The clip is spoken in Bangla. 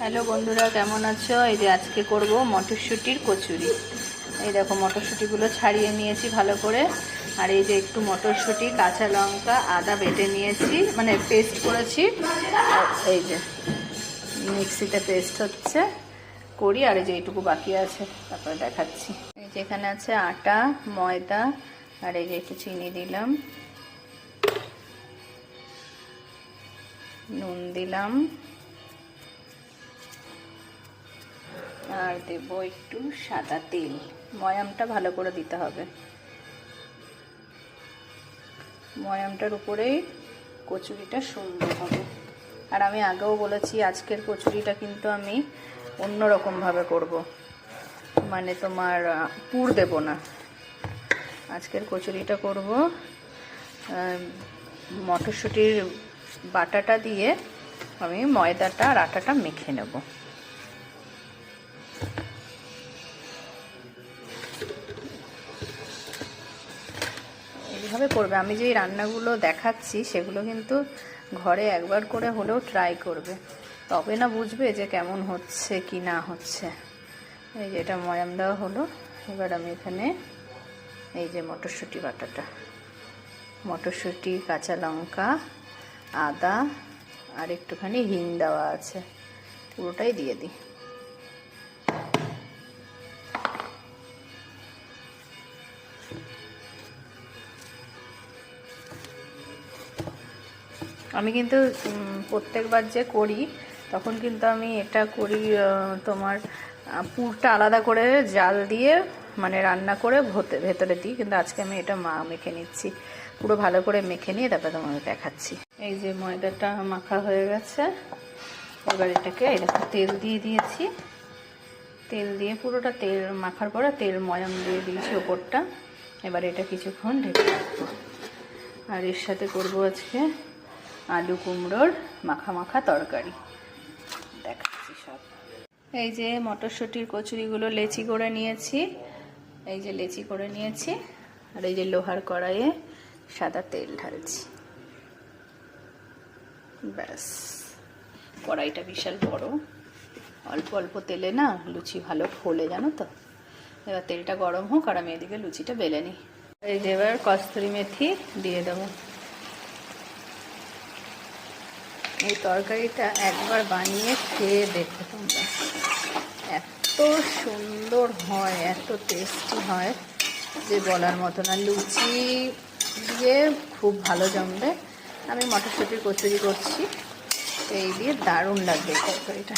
হ্যালো বন্ধুরা, কেমন আছো? এই যে আজকে করব মটরশুঁটির কচুরি। এই দেখো মটরশুঁটিগুলো ছাড়িয়ে নিয়েছি ভালো করে। আর এই যে একটু মটরশুঁটি, কাঁচা লঙ্কা, আদা বেটে নিয়েছি, মানে পেস্ট করেছি। আর এই যে মিক্সিতে পেস্ট হচ্ছে করি। আর এই যে এইটুকু বাকি আছে, তারপরে দেখাচ্ছি। এই যে এখানে আছে আটা, ময়দা, আর এই যে একটু চিনি দিলাম, নুন দিলাম, আর দেব একটু সাদা তেল। ময়ামটা ভালো করে দিতে হবে, ময়ামটার উপরেই কচুরিটা সুন্দর হবে। আর আমি আগেও বলেছি আজকের কচুরিটা কিন্তু আমি অন্যরকমভাবে করব, মানে তোমার পুর দেব না। আজকের কচুরিটা করব মটরশুঁটির বাটাটা দিয়ে আমি ময়দাটা আর আটাটা মেখে নেব। এইভাবে করবে। আমি যে রান্নাগুলো দেখাচ্ছি সেগুলো কিন্তু ঘরে একবার করে হলেও ট্রাই করবে, তবে না বুঝবে যে কেমন হচ্ছে কি না হচ্ছে। এই যে এটা ময়াম দেওয়া হলো। এবার আমি এখানে এই যে মটরশুঁটি বাটাটা, মটরশুঁটি, কাঁচা লঙ্কা, আদা আর একটুখানি হিং দেওয়া আছে, পুরোটাই দিয়ে দিই। আমি কিন্তু প্রত্যেকবার যে করি তখন কিন্তু আমি এটা করি, তোমার পুরটা আলাদা করে জাল দিয়ে মানে রান্না করে ভেতরে দিই, কিন্তু আজকে আমি এটা মেখে নিচ্ছি। পুরো ভালো করে মেখে নিয়ে তারপরে তোমাকে দেখাচ্ছি। এই যে ময়দাটা মাখা হয়ে গেছে। এবার এটাকে এরকম তেল দিয়ে দিয়েছি, তেল দিয়ে পুরোটা তেল মাখার পরে তেল ময়াম দিয়ে দিয়েছি ওপরটা। এবার এটা কিছুক্ষণ ঢেকে রাখবো। আর এর সাথে করবো আজকে আলু কুমড়োর মাখা মাখা তরকারি, দেখাচ্ছি সব। এই যে মটরশুঁটির কচুরিগুলো লেচি করে নিয়েছি, এই যে লেচি করে নিয়েছি। আর এই যে লোহার কড়াইয়ে সাদা তেল ঢালছি। ব্যাস, কড়াইটা বিশাল বড়, অল্প অল্প তেলে না লুচি ভালো ফোলে, জানো তো। এবার তেলটা গরম হোক আর আমি এদিকে লুচিটা বেলে নিই। এই যে এবার কস্তুরি মেথি দিয়ে দেবো। এই তরকারিটা একবার বানিয়ে খেয়ে দেখো তোমরা, এত সুন্দর হয়, এত টেস্টি হয় যে বলার মতো না। লুচি দিয়ে খুব ভালো জমবে। আমি মটরশুঁটির কচুরি করছি, এই দিয়ে দারুণ লাগবে এই তরকারিটা।